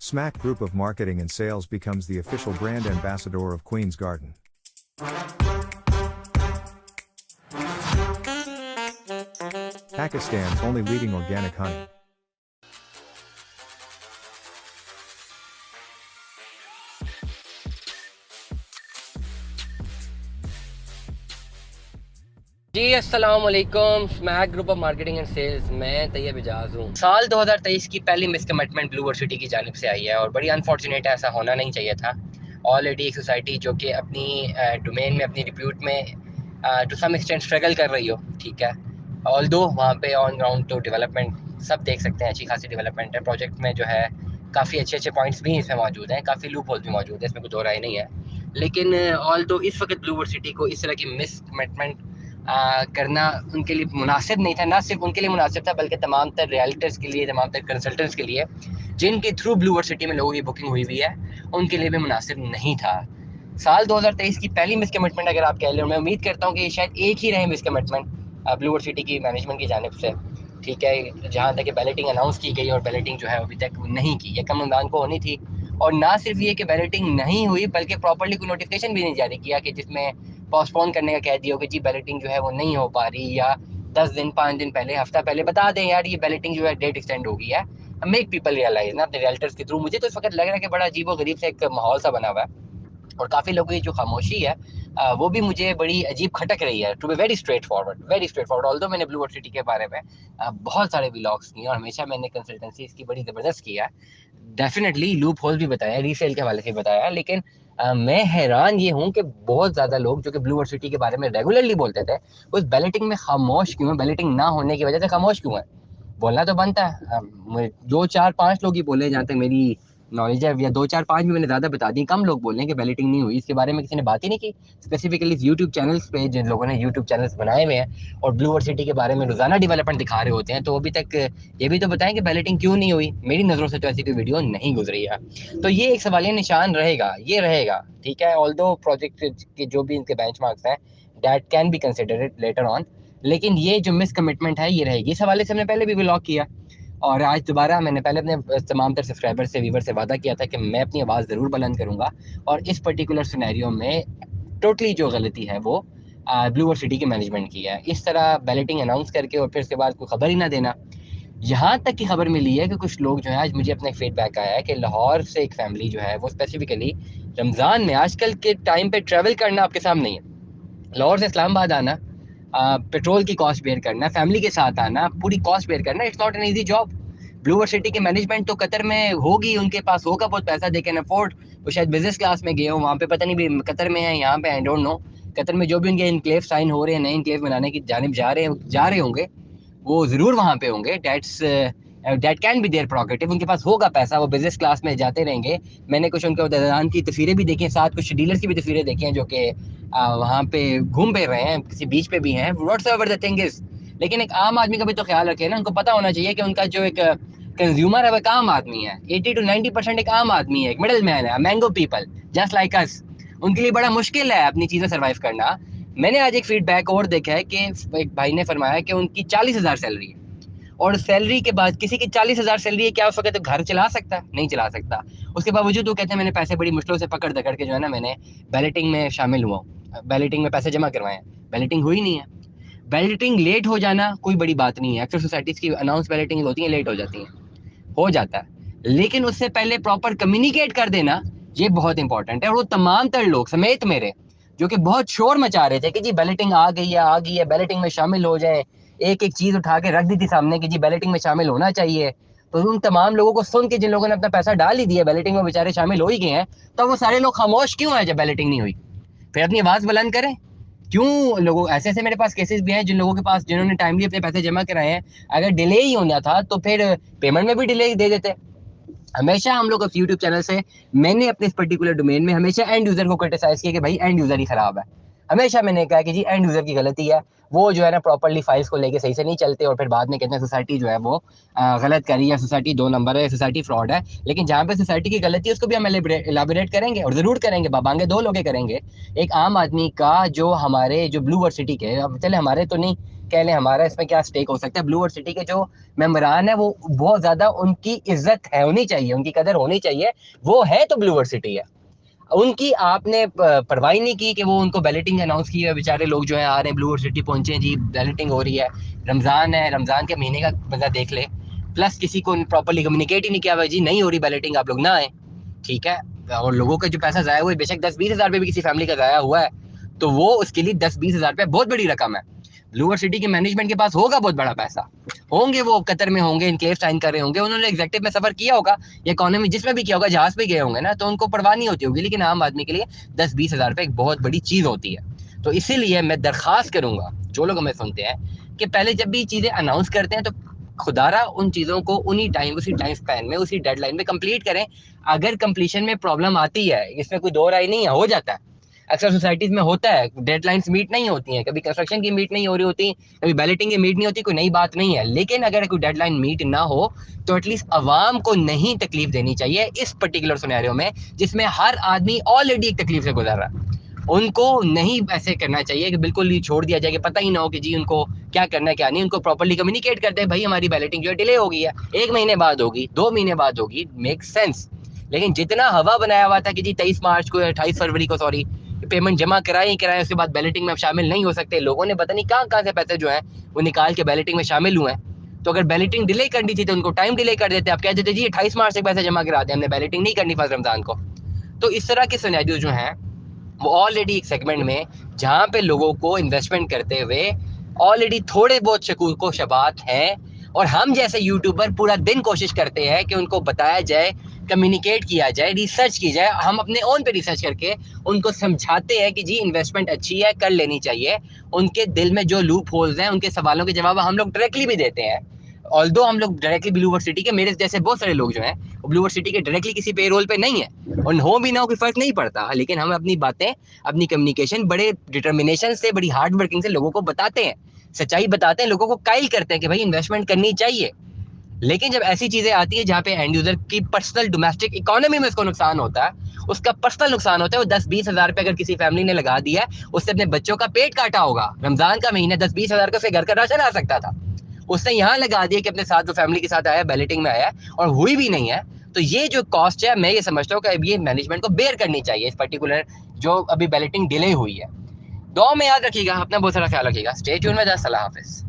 Smack Group of Marketing and Sales becomes the official brand ambassador of Queen's Garden. Pakistan's only leading organic honey. जी अस्सलाम वालेकुम। Smack group of marketing and sales, मैं तैयब इजाज़ हूँ। साल 2023 की पहली मिसकमिटमेंट blue World city की जानिब से आई है और बड़ी अनफॉर्चुनेट है, ऐसा होना नहीं चाहिए था। ऑलरेडी एक सोसाइटी जो कि अपनी डोमेन में, अपनी रिप्यूट में टू सम एक्सटेंट स्ट्रगल कर रही हो, ठीक है, ऑल दो वहाँ पे ऑन ग्राउंड तो डेवलपमेंट सब देख सकते हैं, अच्छी खासी डेवलपमेंट है। प्रोजेक्ट में जो है काफ़ी अच्छे अच्छे पॉइंट्स भी इसमें मौजूद हैं, काफ़ी लूप होल्स भी मौजूद है, इसमें कोई दो राय नहीं है। लेकिन ऑल दो इस वक्त ब्लू वर्ड सिटी को इस तरह की मिसकमिटमेंट करना उनके लिए मुनासिब नहीं था। ना सिर्फ उनके लिए मुनासिब था बल्कि तमाम तर रियल्टर्स के लिए, तमाम तर कंसल्टेंट्स के लिए जिनके थ्रू ब्लू वर्ड सिटी में लोगों की बुकिंग हुई हुई है, उनके लिए भी मुनासिब नहीं था। साल 2023 की पहली मिसकमिटमेंट अगर आप कह लें, मैं उम्मीद करता हूँ कि शायद एक ही रहे मिसकमिटमेंट ब्लू वर्ड सिटी की मैनेजमेंट की जानिब से, ठीक है, जहाँ तक कि बैलेटिंग अनाउंस की गई और बैलेटिंग जो है अभी तक नहीं की, ये कम रमजान को होनी थी। और ना सिर्फ ये कि बैलेटिंग नहीं हुई बल्कि प्रॉपर्ली कोई नोटिफिकेशन भी नहीं जारी किया कि जिसमें पोस्टपोन करने का कह दिया हो कि जी बैलेटिंग जो है वो नहीं हो पा रही, या 10 दिन 5 दिन पहले, हफ्ता पहले बता दें यार ये बैलेटिंग जो है डेट एक्सटेंड हो गई है। मेक पीपल रियलाइज ना अपने रियल्टर्स के थ्रू। मुझे तो इस वक्त लग रहा है कि बड़ा अजीब और गरीब सा एक माहौल सा बना हुआ है और काफ़ी लोगों की जो खामोशी है वो भी मुझे बड़ी अजीब खटक रही है। To be very straightforward although मैंने ब्लू वर्ड सिटी के बारे में बहुत सारे व्लॉग्स किए और हमेशा मैंने कंसल्टेंसी इसकी बड़ी ज़बरदस्त किया है, डेफिनेटली लूप होल भी बताया, रीसेल के हवाले से बताया। लेकिन मैं हैरान ये हूँ कि बहुत ज़्यादा लोग जो कि ब्लू वर्ड सिटी के बारे में रेगुलरली बोलते थे, उस बैलेटिंग में खामोश क्यों है, बैलेटिंग ना होने की वजह से खामोश क्यों है। बोलना तो बनता है। 2 4 5 लोग ही बोले जहाँ तक मेरी नॉलेज है, या 2 4 5 भी मैंने ज़्यादा बता दी, कम लोग बोल रहे हैं कि बैलेटिंग नहीं हुई। इसके बारे में किसी ने बात ही नहीं की स्पेसिफिकली यूट्यूब चैनल्स पे, जिन लोगों ने यूट्यूब चैनल्स बनाए हुए हैं और ब्लू वर्ड सिटी के बारे में रोज़ाना डेवलपमेंट दिखा रहे होते हैं, तो अभी तक ये भी तो बताएं कि बैलेटिंग क्यों नहीं हुई। मेरी नज़रों से तो ऐसी कोई वीडियो नहीं गुजरी है। तो ये एक सवालिया निशान रहेगा, ये रहेगा, ठीक है। ऑल्दो प्रोजेक्ट के जो भी इनके बेंचमार्क्स हैं that can be considered later on, लेकिन ये जो मिस कमिटमेंट है ये रहेगी। इस हवाले से हमने पहले भी व्लॉग किया और आज दोबारा मैंने पहले अपने तमाम तर सब्सक्राइबर से, व्यूवर से वादा किया था कि मैं अपनी आवाज़ ज़रूर बुलंद करूँगा और इस पर्टिकुलर सिनेरियो में टोटली जो गलती है वो ब्लू वर्ड सिटी के मैनेजमेंट की है। इस तरह बैलेटिंग अनाउंस करके और फिर उसके बाद कोई खबर ही ना देना। यहाँ तक की खबर मिली है कि कुछ लोग जो है, आज मुझे अपना एक फीडबैक आया है कि लाहौर से एक फैमिली जो है वो स्पेसिफिकली रमज़ान में, आजकल के टाइम पे ट्रैवल करना आपके सामने ही है, लाहौर से इस्लामाबाद आना, पेट्रोल की कॉस्ट बेयर करना, फैमिली के साथ आना, पूरी कॉस्ट बेयर करना, it's not an easy job. Blue World city की मैनेजमेंट तो कतर में होगी, उनके पास होगा बहुत पैसा, दे कैन अफोर्ड। वो शायद बिजनेस क्लास में गए हो, वहाँ पे पता नहीं भी कतर में है, यहाँ पे आई डोंट नो। कतर में जो भी उनके इनक्लेव साइन हो रहे हैं, नए इनक्लेव बनाने की जानिब जा रहे होंगे, वो ज़रूर वहाँ पे होंगे। That can be their prerogative. उनके पास होगा पैसा, वो बिजनेस क्लास में जाते रहेंगे। मैंने कुछ उनके दौरान की तस्वीरें भी देखी हैं, साथ कुछ डीलर्स की भी तस्वीरें देखी हैं जो कि वहाँ पे घूम फिर रहे हैं, किसी बीच पे भी हैं, व्हाट्सएवर द थिंग इज। लेकिन एक आम आदमी का भी तो ख्याल रखें ना, उनको पता होना चाहिए कि उनका जो एक कंज्यूमर है वो एक आम आदमी है। 80 to 90% एक आम आदमी है, एक मिडिल मैन है, mango people just like us. उनके लिए बड़ा मुश्किल है अपनी चीज़ें सर्वाइव करना। मैंने आज एक फीडबैक और देखा है कि एक भाई ने फरमाया कि उनकी 40,000 सैलरी है और सैलरी के बाद किसी की 40,000 सैलरी है, क्या उस वक्त तो घर चला सकता है? नहीं चला सकता। उसके बावजूद वो कहते हैं मैंने पैसे बड़ी मुश्किलों से पकड़ दकड़ के जो है ना, मैंने बैलेटिंग में शामिल हुआ, बैलेटिंग में पैसे जमा करवाए, बैलेटिंग हुई नहीं है। बैलेटिंग लेट हो जाना कोई बड़ी बात नहीं है, अक्सर सोसाइटीज़ की अनाउंस बैलेटिंग होती है, लेट हो जाती हैं, हो जाता है, लेकिन उससे पहले प्रॉपर कम्युनिकेट कर देना ये बहुत इंपॉर्टेंट है। और वो तमाम तर लोग समेत मेरे जो कि बहुत शोर मचा रहे थे कि जी बैलेटिंग आ गई है, बैलेटिंग में शामिल हो जाए, एक एक चीज़ उठा के रख दी थी सामने कि जी बैलेटिंग में शामिल होना चाहिए, तो उन तमाम लोगों को सुन के, जिन लोगों ने अपना पैसा डाल ही दिया बैलेटिंग में, बेचारे शामिल हो ही गए हैं, तो वो सारे लोग खामोश क्यों हैं जब बैलेटिंग नहीं हुई? फिर अपनी आवाज़ बुलंद करें। क्यों लोगों, ऐसे ऐसे मेरे पास केसेस भी हैं जिन लोगों के पास, जिन्होंने टाइमली अपने पैसे जमा कराए हैं, अगर डिले ही होना था तो फिर पेमेंट में भी डिले दे देते। हमेशा हम लोग यूट्यूब चैनल से, मैंने अपने इस पर्टिकुलर डोमेन में हमेशा एंड यूजर को क्रिटिसाइज किया कि भाई एंड यूजर ही खराब है। हमेशा मैंने कहा कि जी एंड यूजर की गलती है, वो जो है ना प्रॉपर्ली फाइल्स को लेके सही से नहीं चलते और फिर बाद में कहते हैं सोसाइटी जो है वो गलत करी है, सोसाइटी 2 नंबर है, सोसाइटी फ्रॉड है। लेकिन जहाँ पे सोसाइटी की गलती है उसको भी हम एलाबोरेट करेंगे और ज़रूर करेंगे, बाबांगे 2 लोग करेंगे। एक आम आदमी का जो हमारे जो ब्लू वर्ड सिटी के, अब चले हमारे तो नहीं, कह लें हमारा इसमें क्या स्टेक हो सकता है। ब्लू वर्ल्ड सिटी के जो मेंबरान है वो बहुत ज़्यादा, उनकी इज्जत है होनी चाहिए, उनकी कदर होनी चाहिए, वो है तो ब्लू वर्ल्ड सिटी है। उनकी आपने परवाह नहीं की कि वो उनको बैलेटिंग अनाउंस की है, बेचारे लोग जो है आ रहे हैं ब्लू वर्ल्ड सिटी पहुंचे हैं जी, बैलेटिंग हो रही है, रमज़ान है, रमज़ान के महीने का बंदा देख ले, प्लस किसी को प्रॉपरली कम्युनिकेट ही नहीं किया भाई जी नहीं हो रही बैलेटिंग, आप लोग ना आए, ठीक है। और लोगों का जो पैसा ज़ाया हुआ है, बेशक 10-20 हज़ार रुपये भी किसी फैमिली का ज़ाया हुआ है, तो वो उसके लिए 10-20 हज़ार रुपये बहुत बड़ी रकम है। ब्लू वर्ल्ड सिटी के मैनेजमेंट के पास होगा बहुत बड़ा पैसा, होंगे वो कतर में होंगे, इनक्लेव साइन कर रहे होंगे, उन्होंने एग्जेक्टिव में सफर किया होगा या इकोनॉमी जिसमें भी किया होगा, जहाज पे गए होंगे ना, तो उनको परवाह नहीं होती होगी। लेकिन आम आदमी के लिए 10-20 हज़ार रुपये एक बहुत बड़ी चीज़ होती है। तो इसीलिए मैं दरख्वास्त करूंगा जो लोग हमें सुनते हैं कि पहले जब भी चीज़ें अनाउंस करते हैं तो खुदारा उन चीज़ों को उन्हीं टाइम, उसी टाइम स्पैन में, उसी डेडलाइन में कंप्लीट करें। अगर कंप्लीशन में प्रॉब्लम आती है, इसमें कोई दो राय नहीं है, हो जाता है, अक्सर सोसाइटीज में होता है, डेडलाइंस मीट नहीं होती हैं, कभी कंस्ट्रक्शन की मीट नहीं हो रही होती, कभी बैलेटिंग की मीट नहीं होती, कोई नई बात नहीं है। लेकिन अगर कोई डेडलाइन मीट ना हो तो एटलीस्ट अवाम को नहीं तकलीफ देनी चाहिए इस पर्टिकुलर सिनेरियो में, जिसमें हर आदमी ऑलरेडी एक तकलीफ से गुजर रहा है। उनको नहीं ऐसे करना चाहिए कि बिल्कुल ही छोड़ दिया जाए कि पता ही ना हो कि जी उनको क्या करना है क्या नहीं। उनको प्रॉपर्ली कम्युनिकेट करते हैं भाई हमारी बैलेटिंग जो है डिले हो गई है, 1 महीने बाद होगी, 2 महीने बाद होगी, मेक सेंस। लेकिन जितना हवा बनाया हुआ था कि जी 23 मार्च को, 28 फरवरी को सॉरी, पेमेंट जमा कराए ही कराए, उसके बाद बैलेटिंग में आप शामिल नहीं हो सकते, लोगों ने पता नहीं कहाँ कहाँ से पैसे जो है वो निकाल के बैलेटिंग में शामिल हुए हैं। तो अगर बैलेटिंग डिले करनी थी तो उनको टाइम डिले कर देते, आप कह देते जी 28 मार्च से पैसे जमा करा दें, हमने बैलेटिंग नहीं करनी फर्स्ट रमजान को। तो इस तरह के सिनेरियो जो हैं वो ऑलरेडी एक सेगमेंट में, जहाँ पे लोगों को इन्वेस्टमेंट करते हुए ऑलरेडी थोड़े बहुत शकूक व शबात हैं, और हम जैसे यूट्यूबर पूरा दिन कोशिश करते हैं कि उनको बताया जाए, कम्युनिकेट किया जाए, रिसर्च की जाए, हम अपने ओन पे रिसर्च करके उनको समझाते हैं कि जी इन्वेस्टमेंट अच्छी है, कर लेनी चाहिए। उनके दिल में जो लूप होल्स हैं, उनके सवालों के जवाब हम लोग डायरेक्टली भी देते हैं। ऑल्दो हम लोग डायरेक्टली ब्लू वर्ल्ड सिटी के, मेरे जैसे बहुत सारे लोग जो हैं वो ब्लू वर्ल्ड सिटी के डायरेक्टली किसी पे रोल पे नहीं है, और हो भी ना हो कोई फर्क नहीं पड़ता, लेकिन हम अपनी बातें, अपनी कम्युनिकेशन बड़े डिटर्मिनेशन से, बड़ी हार्ड वर्किंग से लोगों को बताते हैं, सच्चाई बताते हैं, लोगों को कायल करते हैं कि भाई इन्वेस्टमेंट करनी चाहिए। लेकिन जब ऐसी चीजें आती है जहाँ पे एंड यूजर की पर्सनल डोमेस्टिक इकोनॉमी में उसको नुकसान होता है, उसका पर्सनल नुकसान होता है, वो 10-20 हज़ार रुपये अगर किसी फैमिली ने लगा दिया है, उससे अपने बच्चों का पेट काटा होगा, रमजान का महीना, 10-20 हज़ार का उसके घर का राशन आ सकता था, उसने यहाँ लगा दिया कि अपने साथ वो फैमिली के साथ आया, बैलेटिंग में आया और हुई भी नहीं है। तो ये जो कॉस्ट है, मैं ये समझता हूँ कि ये मैनेजमेंट को बेयर करनी चाहिए, इस पर्टिकुलर जो अभी बैलेटिंग डिले हुई है। दुआ में याद रखिएगा, अपना बहुत सारा ख्याल रखिएगा। स्टे ट्यून में, सलाह हाफिज़।